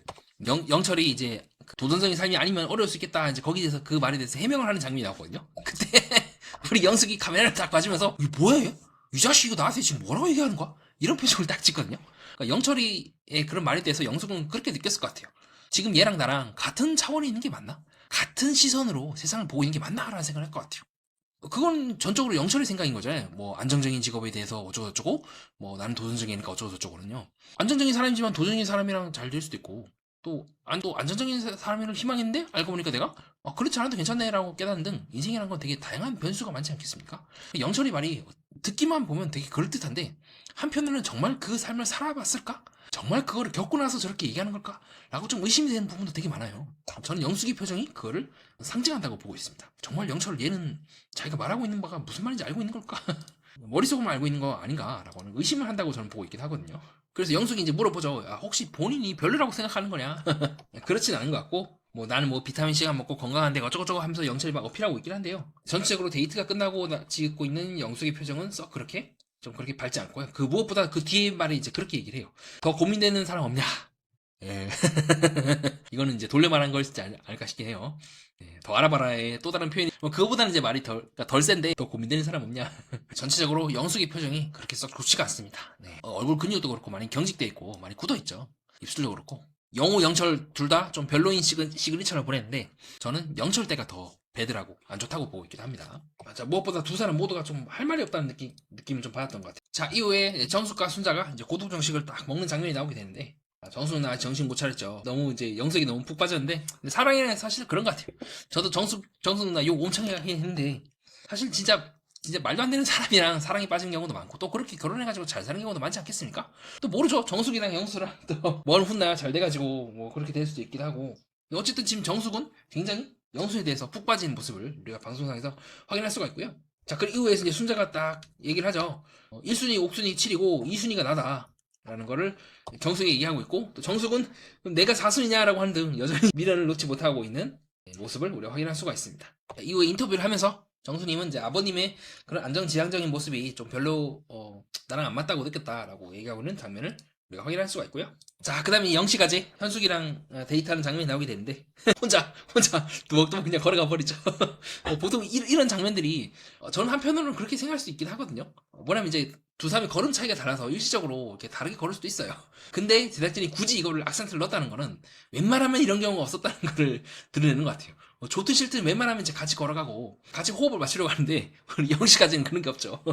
S1: 영철이 이제 도전적인 삶이 아니면 어려울 수 있겠다. 이제 거기에 대해서 그 말에 대해서 해명을 하는 장면이 나오거든요. 그때 우리 영숙이 카메라를 딱 봐주면서 이게 뭐야 얘? 이 자식 이거 나한테 지금 뭐라고 얘기하는 거야? 이런 표정을 딱 짓거든요. 그러니까 영철이의 그런 말에 대해서 영숙은 그렇게 느꼈을 것 같아요. 지금 얘랑 나랑 같은 차원에 있는 게 맞나? 같은 시선으로 세상을 보고 있는 게 맞나? 라는 생각을 할 것 같아요. 그건 전적으로 영철의 생각인 거잖아요. 뭐 안정적인 직업에 대해서 어쩌고저쩌고 뭐 나는 도전적이니까 어쩌고저쩌고는요. 안정적인 사람이지만 도전적인 사람이랑 잘 될 수도 있고 또 안정적인 사람을 희망했는데 알고 보니까 내가 그렇지 않아도 괜찮네라고 깨닫는 등 인생이라는 건 되게 다양한 변수가 많지 않겠습니까? 영철이 말이 듣기만 보면 되게 그럴듯한데 한편으로는 정말 그 삶을 살아봤을까? 정말 그거를 겪고 나서 저렇게 얘기하는 걸까? 라고 좀 의심이 되는 부분도 되게 많아요. 저는 영숙이 표정이 그거를 상징한다고 보고 있습니다. 정말 영철 얘는 자기가 말하고 있는 바가 무슨 말인지 알고 있는 걸까? 머릿속으로만 알고 있는 거 아닌가라고는 의심을 한다고 저는 보고 있긴 하거든요. 그래서 영숙이 이제 물어보죠. 혹시 본인이 별로라고 생각하는 거냐? 그렇진 않은 것 같고 뭐 나는 뭐 비타민C 안 먹고 건강한데 어쩌고저쩌고 하면서 영철이 막 어필하고 있긴 한데요. 전체적으로 데이트가 끝나고 짓고 있는 영숙의 표정은 썩 그렇게 좀 그렇게 밝지 않고요. 그 무엇보다 그 뒤에 말에 이제 그렇게 얘기를 해요. 더 고민되는 사람 없냐? 예. 이거는 이제 돌려 말한 걸지 않을까 싶긴 해요. 예, 더 알아봐라의 또 다른 표현이 그거보다는 이제 말이 그러니까 덜 센데 더 고민되는 사람 없냐. 전체적으로 영숙의 표정이 그렇게 썩 좋지가 않습니다. 네. 얼굴 근육도 그렇고 많이 경직돼 있고 많이 굳어 있죠. 입술도 그렇고 영호 영철 둘 다 좀 별로인 시그니처를 보냈는데 저는 영철 때가 더 배드라고 안 좋다고 보고 있기도 합니다. 자, 무엇보다 두 사람 모두가 좀 할 말이 없다는 느낌을 좀 받았던 것 같아요. 자, 이후에 정숙과 순자가 이제 고독 정식을 딱 먹는 장면이 나오게 되는데 정숙은 아직 정신 못 차렸죠. 너무 이제 영숙이 너무 푹 빠졌는데 근데 사랑이란 사실 그런 것 같아요. 저도 정숙 누나 욕 엄청 하긴 했는데 사실 진짜 말도 안 되는 사람이랑 사랑에 빠지는 경우도 많고 또 그렇게 결혼해가지고 잘 사는 경우도 많지 않겠습니까? 또 모르죠. 정숙이랑 영수랑 또 뭘 혼나야 잘 돼가지고 뭐 그렇게 될 수도 있기도 하고 어쨌든 지금 정숙은 굉장히 영수에 대해서 푹 빠진 모습을 우리가 방송상에서 확인할 수가 있고요. 자, 그 이후에 이제 순자가 딱 얘기를 하죠. 1순위, 옥순위 7이고 2순위가 나다. 라는 거를 정숙이 얘기하고 있고 또 정숙은 내가 4순위냐라고 하는 등 여전히 미련을 놓지 못하고 있는 모습을 우리가 확인할 수가 있습니다. 자, 이후에 인터뷰를 하면서 정수님은 이제 아버님의 그런 안정지향적인 모습이 좀 별로 나랑 안 맞다고 느꼈다라고 얘기하고 있는 장면을 우리가 확인할 수가 있고요. 자, 그 다음에 영시가제 현숙이랑 데이트하는 장면이 나오게 되는데 혼자 두벅두벅 그냥 걸어가 버리죠. 보통 이런 장면들이 저는 한편으로는 그렇게 생각할 수 있긴 하거든요. 뭐냐면 이제 두 사람의 걸음 차이가 달라서 일시적으로 이렇게 다르게 걸을 수도 있어요. 근데 제작진이 굳이 이거를 악센트를 넣었다는 거는 웬만하면 이런 경우가 없었다는 거를 드러내는 것 같아요. 좋든 싫든 웬만하면 이제 같이 걸어가고 같이 호흡을 맞추려고 하는데 영시까지는 그런 게 없죠.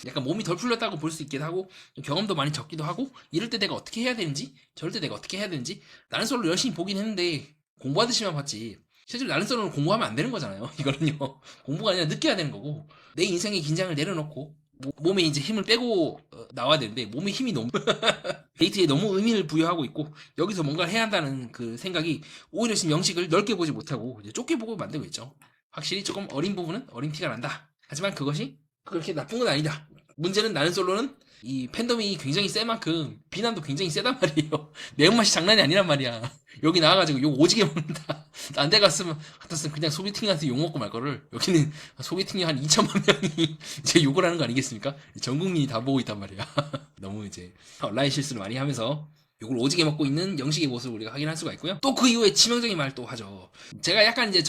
S1: 약간 몸이 덜 풀렸다고 볼 수 있기도 하고 경험도 많이 적기도 하고 이럴 때 내가 어떻게 해야 되는지 저럴 때 내가 어떻게 해야 되는지 나는 솔로 열심히 보긴 했는데 공부하듯이만 봤지 실제로 나는 솔로는 공부하면 안 되는 거잖아요. 이거는요. 공부가 아니라 느껴야 되는 거고 내 인생의 긴장을 내려놓고 몸에 이제 힘을 빼고 나와야 되는데 몸에 힘이 너무 데이트에 너무 의미를 부여하고 있고 여기서 뭔가를 해야 한다는 그 생각이 오히려 지금 영식을 넓게 보지 못하고 이제 좁게 보고 만들고 있죠. 확실히 조금 어린 부분은 어린 티가 난다. 하지만 그것이 그렇게 나쁜 건 아니다. 문제는 나는 솔로는 이 팬덤이 굉장히 센 만큼 비난도 굉장히 세단 말이에요. 매운맛이 장난이 아니란 말이야. 여기 나와가지고 욕 오지게 먹는다. 딴 데 같았으면 그냥 소개팅한테 욕 먹고 말 거를 여기는 소개팅이 한 2천만 명이 이제 욕을 하는 거 아니겠습니까? 전 국민이 다 보고 있단 말이야. 너무 이제 온라인 실수를 많이 하면서 욕을 오지게 먹고 있는 영식의 모습을 우리가 확인할 수가 있고요. 또 그 이후에 치명적인 말을 또 하죠. 제가 약간 이제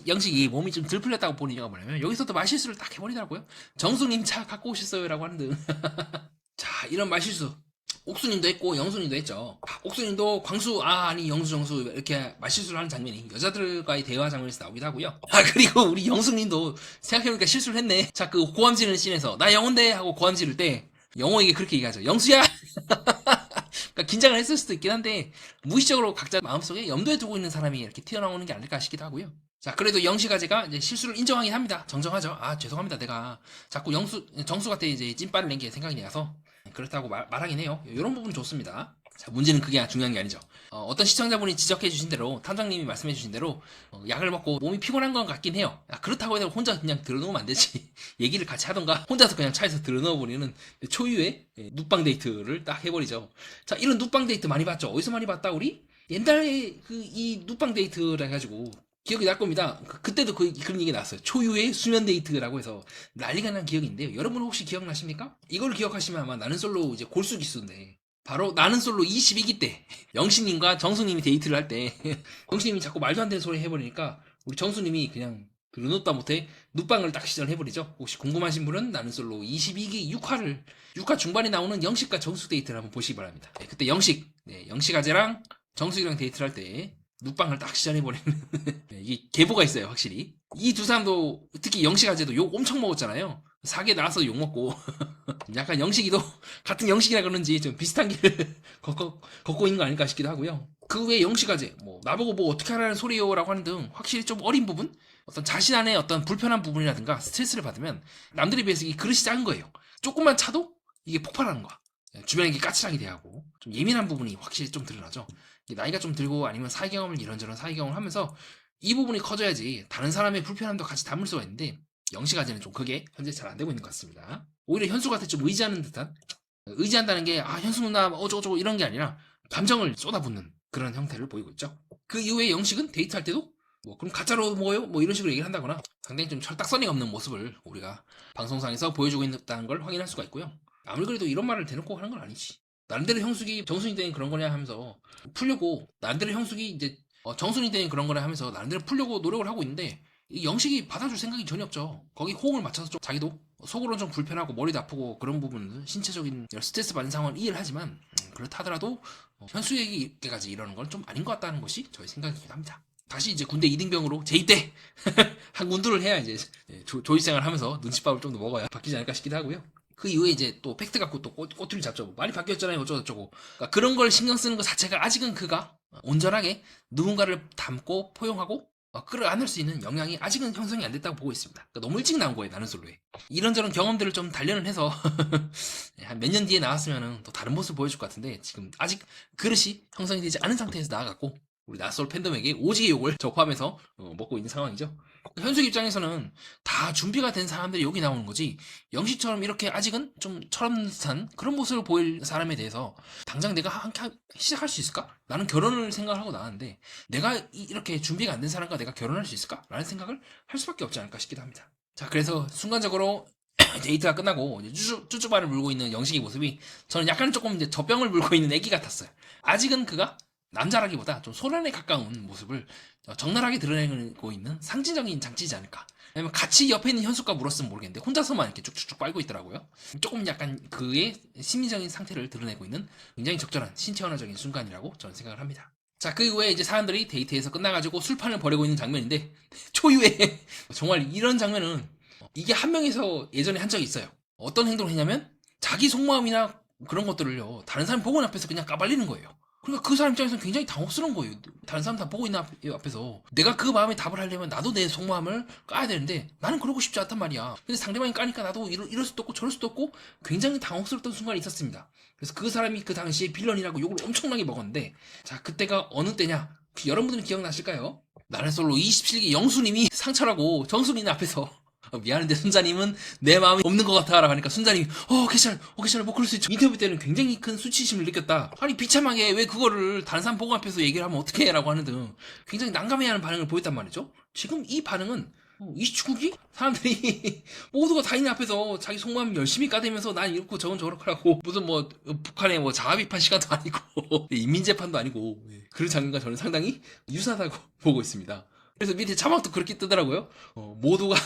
S1: 영식이 몸이 좀 덜 풀렸다고 본 이유가 뭐냐면 여기서 또 말실수를 딱 해버리더라고요. 정수님 차 갖고 오셨어요 라고 하는 등. 자, 이런 말실수. 옥수님도 했고 영수님도 했죠. 옥수님도 광수 아니 영수 정수 이렇게 말실수를 하는 장면이 여자들과의 대화 장면에서 나오기도 하고요. 그리고 우리 영수님도 생각해보니까 실수를 했네. 자, 그 고함 지르는 씬에서 나 영호인데 하고 고함 지를 때 영호에게 그렇게 얘기하죠. 영수야. 그러니까 긴장을 했을 수도 있긴 한데 무의식적으로 각자 마음속에 염두에 두고 있는 사람이 이렇게 튀어나오는 게 아닐까 싶기도 하고요. 자, 그래도 영시가제가 이제 실수를 인정하긴 합니다. 정정하죠. 아, 죄송합니다. 내가 자꾸 정수한테 이제 찐빠를 낸 게 생각이 나서 그렇다고 말하긴 해요. 이런 부분 좋습니다. 자, 문제는 그게 중요한 게 아니죠. 어떤 시청자분이 지적해 주신 대로, 탐정님이 말씀해 주신 대로, 약을 먹고 몸이 피곤한 건 같긴 해요. 그렇다고 해서 혼자 그냥 들어놓으면 안 되지. 얘기를 같이 하던가, 혼자서 그냥 차에서 들어넣어버리는 초유의 눕방 데이트를 딱 해버리죠. 자, 이런 눕방 데이트 많이 봤죠? 어디서 많이 봤다, 우리? 옛날에 이 눕방 데이트를 해가지고, 기억이 날 겁니다. 그때도 그런 얘기 나왔어요. 초유의 수면 데이트라고 해서 난리가 난 기억이 있는데요. 여러분 혹시 기억나십니까? 이걸 기억하시면 아마 나는 솔로 이제 골수기수인데 바로 나는 솔로 22기 때 영신님과 정수님이 데이트를 할 때 영신님이 자꾸 말도 안 되는 소리 해버리니까 우리 정수님이 그냥 들어놓다 못해 눕방을 딱 시전해버리죠. 혹시 궁금하신 분은 나는 솔로 22기 6화 중반에 나오는 영식과 정수 데이트를 한번 보시기 바랍니다. 그때 영식 아재랑 정수이랑 데이트를 할 때 눕방을 딱 시전해버리는 이게 계보가 있어요. 확실히 이 두 사람도 특히 영식아재도 욕 엄청 먹었잖아요. 사기에 나와서 욕 먹고 약간 영식이도 같은 영식이라 그런지 좀 비슷한 길을 걷고 있는 거 아닐까 싶기도 하고요. 그 외에 영식아재 나보고 뭐 어떻게 하라는 소리요라고 하는 등 확실히 좀 어린 부분 어떤 자신 안에 어떤 불편한 부분이라든가 스트레스를 받으면 남들에 비해서 이 그릇이 작은 거예요. 조금만 차도 이게 폭발하는 거야. 주변에 까칠하게 대하고 좀 예민한 부분이 확실히 좀 드러나죠. 나이가 좀 들고 아니면 사회경험을 이런저런 사회경험을 하면서 이 부분이 커져야지 다른 사람의 불편함도 같이 담을 수가 있는데 영식아재는 좀 그게 현재 잘 안 되고 있는 것 같습니다. 오히려 현숙한테 좀 의지하는 듯한 의지한다는 게 현숙 누나 어쩌고저쩌고 이런 게 아니라 감정을 쏟아붓는 그런 형태를 보이고 있죠. 그 이후에 영식은 데이트할 때도 그럼 가짜로 먹어요? 이런 식으로 얘기를 한다거나 상당히 좀 철딱서니 없는 모습을 우리가 방송상에서 보여주고 있다는 걸 확인할 수가 있고요. 아무리 그래도 이런 말을 대놓고 하는 건 아니지. 나름대로 형숙이 정순이 때는 그런 거냐 하면서 풀려고 나름대로 형숙이 이제 정순이 때는 그런 거냐 하면서 나름대로 풀려고 노력을 하고 있는데 이 영식이 받아줄 생각이 전혀 없죠. 거기 호응을 맞춰서 좀 자기도 속으로는 좀 불편하고 머리도 아프고 그런 부분은 신체적인 스트레스 받는 상황을 이해를 하지만 그렇다 하더라도 현숙에게까지 이러는 건 좀 아닌 것 같다는 것이 저의 생각이기도 합니다. 다시 이제 군대 이등병으로 재입대 한 군두를 해야 이제 조직생활을 하면서 눈칫밥을 좀 더 먹어야 바뀌지 않을까 싶기도 하고요. 그 이후에 이제 또 팩트 갖고 또 꼬투리 잡죠. 많이 바뀌었잖아요. 어쩌고저쩌고. 그러니까 그런 걸 신경 쓰는 것 자체가 아직은 그가 온전하게 누군가를 담고 포용하고 끌어안을 수 있는 역량이 아직은 형성이 안 됐다고 보고 있습니다. 그러니까 너무 일찍 나온 거예요. 나는 솔로에. 이런저런 경험들을 좀 단련을 해서 한 몇 년 뒤에 나왔으면 또 다른 모습을 보여줄 것 같은데 지금 아직 그릇이 형성이 되지 않은 상태에서 나아갔고 우리 나솔 팬덤에게 오지게 욕을 접하면서 먹고 있는 상황이죠. 현숙 입장에서는 다 준비가 된 사람들이 여기 나오는 거지 영식처럼 이렇게 아직은 좀 철없는 그런 모습을 보일 사람에 대해서 당장 내가 함께 시작할 수 있을까? 나는 결혼을 생각을 하고 나왔는데 내가 이렇게 준비가 안 된 사람과 내가 결혼할 수 있을까? 라는 생각을 할 수밖에 없지 않을까 싶기도 합니다. 자, 그래서 순간적으로 데이트가 끝나고 이제 쭈쭈바를 물고 있는 영식의 모습이 저는 약간 조금 이제 젖병을 물고 있는 애기 같았어요. 아직은 그가 남자라기보다 좀 소년에 가까운 모습을 적나라하게 드러내고 있는 상징적인 장치이지 않을까. 왜냐면 같이 옆에 있는 현숙과 물었으면 모르겠는데 혼자서만 이렇게 쭉쭉쭉 빨고 있더라고요. 조금 약간 그의 심리적인 상태를 드러내고 있는 굉장히 적절한 신체 언어적인 순간이라고 저는 생각을 합니다. 자, 그 이후에 이제 사람들이 데이트에서 끝나가지고 술판을 벌이고 있는 장면인데 초유의 정말 이런 장면은 이게 한 명에서 예전에 한 적이 있어요. 어떤 행동을 했냐면 자기 속마음이나 그런 것들을요 다른 사람 보고 있는 앞에서 그냥 까발리는 거예요. 그러니까 그 사람 입장에서는 굉장히 당혹스러운 거예요. 다른 사람 다 보고 있는 앞에서 내가 그 마음에 답을 하려면 나도 내 속마음을 까야 되는데 나는 그러고 싶지 않단 말이야. 근데 상대방이 까니까 나도 이럴 수도 없고 저럴 수도 없고 굉장히 당혹스럽던 순간이 있었습니다. 그래서 그 사람이 그 당시에 빌런이라고 욕을 엄청나게 먹었는데 자 그때가 어느 때냐 여러분들은 기억나실까요? 나는 솔로 27기 영수님이 상철하고 정수님 앞에서 미안한데 순자님은 내 마음이 없는 것 같아 라고 하니까 순자님이 괜찮아 뭐 그럴 수 있죠. 인터뷰 때는 굉장히 큰 수치심을 느꼈다. 아니 비참하게 왜 그거를 다른 사람 보고 앞에서 얘기를 하면 어떡해 라고 하는 등 굉장히 난감해하는 반응을 보였단 말이죠. 지금 이 반응은 29기? 사람들이 모두가 다 있는 앞에서 자기 속마음 열심히 까대면서 난 이렇고 저건 저렇고 무슨 뭐 북한의 뭐 자아비판 시간도 아니고 인민재판도 아니고 그런 장면과 저는 상당히 유사하다고 보고 있습니다. 그래서 밑에 자막도 그렇게 뜨더라고요. 모두가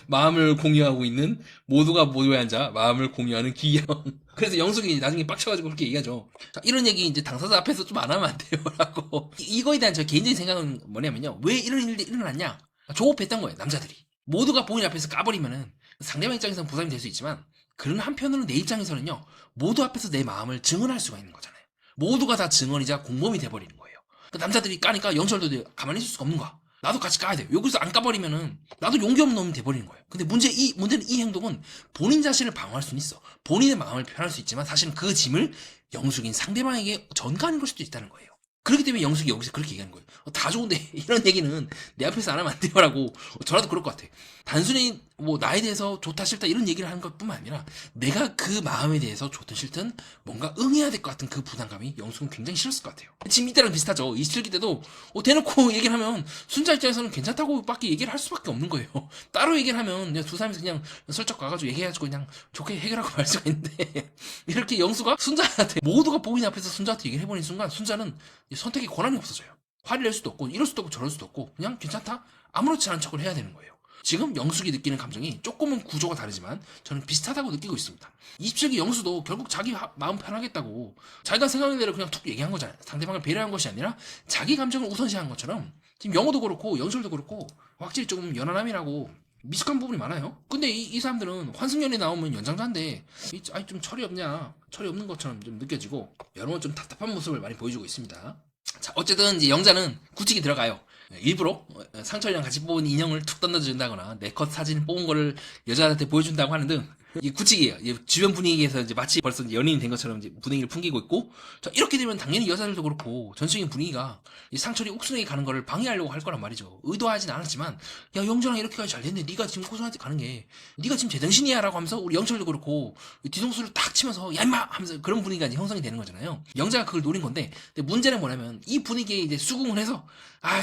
S1: 마음을 공유하고 있는 모두가 모두에 앉아 마음을 공유하는 기형. 그래서 영숙이 나중에 빡쳐가지고 그렇게 얘기하죠. 자, 이런 얘기 이제 당사자 앞에서 좀 안 하면 안 돼요라고. 이거에 대한 저 개인적인 생각은 뭐냐면요. 왜 이런 일들이 일어났냐? 조급했던 거예요. 남자들이. 모두가 본인 앞에서 까버리면은 상대방 입장에서는 부담이 될 수 있지만 그런 한편으로는 내 입장에서는요. 모두 앞에서 내 마음을 증언할 수가 있는 거잖아요. 모두가 다 증언이자 공범이 돼버리는 거예요. 그 남자들이 까니까 영철도 가만히 있을 수가 없는 거야. 나도 같이 까야 돼요. 여기서 안 까버리면은 나도 용기 없는 놈이 돼버리는 거예요. 근데 문제는 이 행동은 본인 자신을 방어할 수는 있어. 본인의 마음을 표현할 수 있지만 사실은 그 짐을 영숙인 상대방에게 전가하는 걸 수도 있다는 거예요. 그렇기 때문에 영숙이 여기서 그렇게 얘기하는 거예요. 다 좋은데 이런 얘기는 내 앞에서 안 하면 안 돼요라고. 저라도 그럴 것 같아. 단순히 뭐 나에 대해서 좋다 싫다 이런 얘기를 하는 것뿐만 아니라 내가 그 마음에 대해서 좋든 싫든 뭔가 응해야 될 것 같은 그 부담감이 영숙은 굉장히 싫었을 것 같아요. 지금 이때랑 비슷하죠. 27기 때도 대놓고 얘기를 하면 순자 입장에서는 괜찮다고 밖에 얘기를 할 수밖에 없는 거예요. 따로 얘기를 하면 그냥 두 사람이서 그냥 슬쩍 가가지고 얘기해가지고 그냥 좋게 해결하고 말 수가 있는데 이렇게 영수가 순자한테 모두가 보이는 앞에서 순자한테 얘기를 해버린 순간 순자는 선택의 권한이 없어져요. 화를 낼 수도 없고 이럴 수도 없고 저럴 수도 없고 그냥 괜찮다 아무렇지 않은 척을 해야 되는 거예요. 지금 영숙이 느끼는 감정이 조금은 구조가 다르지만 저는 비슷하다고 느끼고 있습니다. 27기 영수도 결국 자기 마음 편하겠다고 자기가 생각하는 대로 그냥 툭 얘기한 거잖아요. 상대방을 배려한 것이 아니라 자기 감정을 우선시한 것처럼 지금 영호도 그렇고 영철도 그렇고 확실히 조금 연하남이라고 미숙한 부분이 많아요. 근데 이 사람들은 환승연에 나오면 연장자인데 아니 좀 철이 없냐 철이 없는 것처럼 좀 느껴지고 여러분 좀 답답한 모습을 많이 보여주고 있습니다. 자 어쨌든 이제 영자는 굳히기 들어가요. 일부러 상철이랑 같이 뽑은 인형을 툭 던져준다거나 내 컷 사진 뽑은 거를 여자한테 보여준다고 하는 등 이 굳히기예요. 주변 분위기에서 이제 마치 벌써 연인이 된 것처럼 이제 분위기를 풍기고 있고 자 이렇게 되면 당연히 여자들도 그렇고 전체적인 분위기가 이 상철이 옥순에게 가는 거를 방해하려고 할 거란 말이죠. 의도하진 않았지만 야 영철랑 이렇게까지 잘 됐네. 네가 지금 고소한테 가는 게 네가 지금 제정신이야 라고 하면서 우리 영철도 그렇고 뒤통수를 딱 치면서 야 임마 하면서 그런 분위기가 이제 형성이 되는 거잖아요. 영자가 그걸 노린 건데 근데 문제는 뭐냐면 이 분위기에 이제 수긍을 해서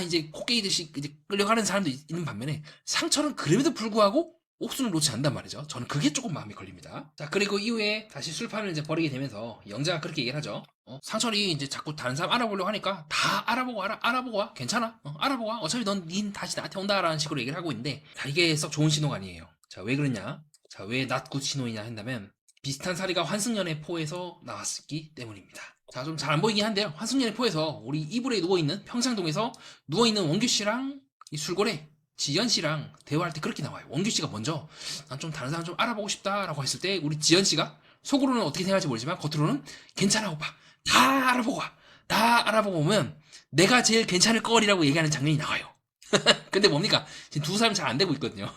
S1: 이제 코끼리듯이 이제 끌려가는 사람도 있는 반면에 상철은 그럼에도 불구하고 옥순을 놓지 않는단 말이죠. 저는 그게 조금 마음이 걸립니다. 자 그리고 이후에 다시 술판을 이제 벌이게 되면서 영자가 그렇게 얘기를 하죠. 상철이 이제 자꾸 다른 사람 알아보려고 하니까 다 알아보고 와 괜찮아 알아보고 와 어차피 닌 다시 나한테 온다라는 식으로 얘기를 하고 있는데 자 이게 썩 좋은 신호가 아니에요. 자 왜 그러냐 자 왜 낫굿 신호이냐 한다면 비슷한 사리가 환승연의 포에서 나왔기 때문입니다. 자 좀 잘 안 보이긴 한데요. 환승연의 포에서 우리 이불에 누워있는 평창동에서 누워있는 원규씨랑 이 술고래 지연씨랑 대화할 때 그렇게 나와요. 원규씨가 먼저 난 좀 다른 사람 좀 알아보고 싶다라고 했을 때 우리 지연씨가 속으로는 어떻게 생각할지 모르지만 겉으로는 괜찮아 오빠 다 알아보고 와 다 알아보고 오면 내가 제일 괜찮을 거리라고 얘기하는 장면이 나와요. 근데 뭡니까 지금 두 사람 잘 안 되고 있거든요.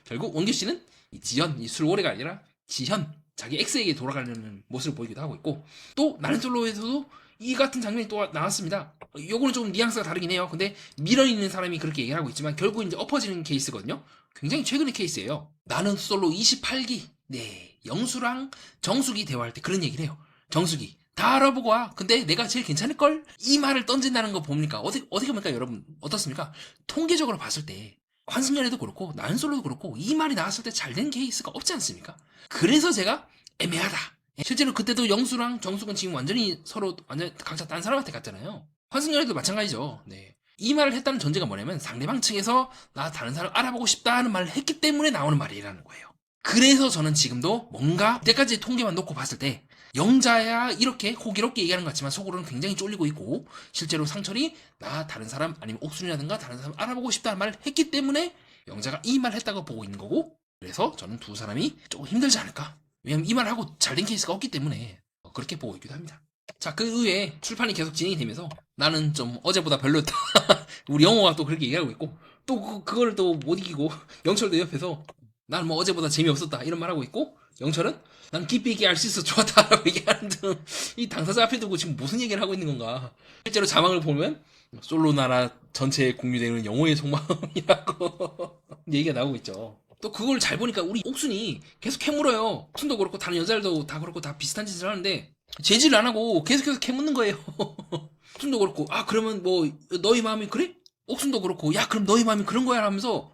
S1: 결국 원규씨는 이 지연 이 술고래가 아니라 지현 자기 X에게 돌아가려는 모습을 보이기도 하고 있고 또 나는 솔로에서도 이 같은 장면이 또 나왔습니다. 요거는 조금 뉘앙스가 다르긴 해요. 근데 밀어 있는 사람이 그렇게 얘기를 하고 있지만 결국 이제 엎어지는 케이스거든요. 굉장히 최근의 케이스예요. 나는 솔로 28기. 네. 영수랑 정숙이 대화할 때 그런 얘기를 해요. 정숙이 다 알아보고 와. 근데 내가 제일 괜찮을걸? 이 말을 던진다는 거 봅니까? 어떻게 봅니까 여러분? 어떻습니까? 통계적으로 봤을 때 환승연애도 그렇고 나는솔로도 그렇고 이 말이 나왔을 때 잘 된 케이스가 없지 않습니까? 그래서 제가 애매하다. 실제로 그때도 영수랑 정숙은 지금 완전히 서로 완전 각자 딴 사람한테 갔잖아요. 환승연애도 마찬가지죠. 네. 이 말을 했다는 전제가 뭐냐면 상대방 측에서 나 다른 사람 알아보고 싶다 하는 말을 했기 때문에 나오는 말이라는 거예요. 그래서 저는 지금도 뭔가 그때까지 통계만 놓고 봤을 때 영자야 이렇게 호기롭게 얘기하는 것 같지만 속으로는 굉장히 쫄리고 있고 실제로 상철이 나 다른 사람 아니면 옥순이라든가 다른 사람 알아보고 싶다는 말을 했기 때문에 영자가 이 말을 했다고 보고 있는 거고 그래서 저는 두 사람이 조금 힘들지 않을까. 왜냐면 이 말을 하고 잘된 케이스가 없기 때문에 그렇게 보고 있기도 합니다. 자, 그 이후에 출판이 계속 진행이 되면서 나는 좀 어제보다 별로였다. 우리 영호가 또 그렇게 얘기하고 있고 또 그걸 또 못 이기고 영철도 옆에서 난 뭐 어제보다 재미없었다 이런 말하고 있고 영철은 난 깊이 있게 알 수 있어 좋았다라고 얘기하는 등 이 당사자 앞에 두고 지금 무슨 얘기를 하고 있는 건가. 실제로 자막을 보면 솔로 나라 전체에 공유되는 영호의 속마음이라고 얘기가 나오고 있죠. 또 그걸 잘 보니까 우리 옥순이 계속 캐물어요. 옥순도 그렇고 다른 여자들도 다 그렇고 다 비슷한 짓을 하는데 제지를 안 하고 계속해서 캐묻는 거예요. 옥순도 그렇고 아 그러면 뭐 너희 마음이 그래? 옥순도 그렇고 야 그럼 너희 마음이 그런 거야 하면서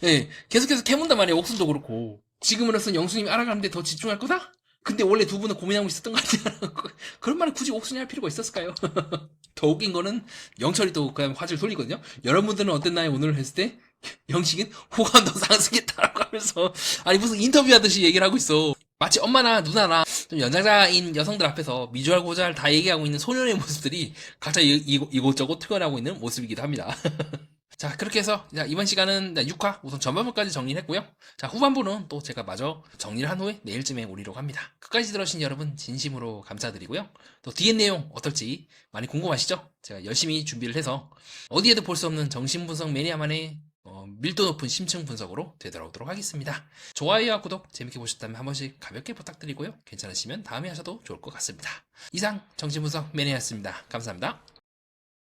S1: 예, 계속해서 캐문단 말이에요. 옥순도 그렇고 지금으로선 영수님이 알아가는데 더 집중할 거다? 근데 원래 두 분은 고민하고 있었던 거 아니야? 그런 말을 굳이 옥순이 할 필요가 있었을까요? 더 웃긴 거는 영철이 또 그냥 화제를 돌리거든요. 여러분들은 어땠나요? 오늘 했을 때 영식은 호감 더 상승했다라고 하면서 아니 무슨 인터뷰하듯이 얘기를 하고 있어. 마치 엄마나 누나나 좀 연장자인 여성들 앞에서 미주알 고주알 다 얘기하고 있는 소년의 모습들이 각자 이곳저곳 표현하고 있는 모습이기도 합니다. 자, 그렇게 해서 이번 시간은 6화 우선 전반부까지 정리를 했고요. 자, 후반부는 또 제가 마저 정리를 한 후에 내일쯤에 올리려고 합니다. 끝까지 들어주신 여러분 진심으로 감사드리고요. 또 뒤에 내용 어떨지 많이 궁금하시죠? 제가 열심히 준비를 해서 어디에도 볼 수 없는 정신분석 매니아만의 밀도 높은 심층 분석으로 되돌아오도록 하겠습니다. 좋아요와 구독 재밌게 보셨다면 한 번씩 가볍게 부탁드리고요. 괜찮으시면 다음에 하셔도 좋을 것 같습니다. 이상 정신분석 매니아였습니다. 감사합니다.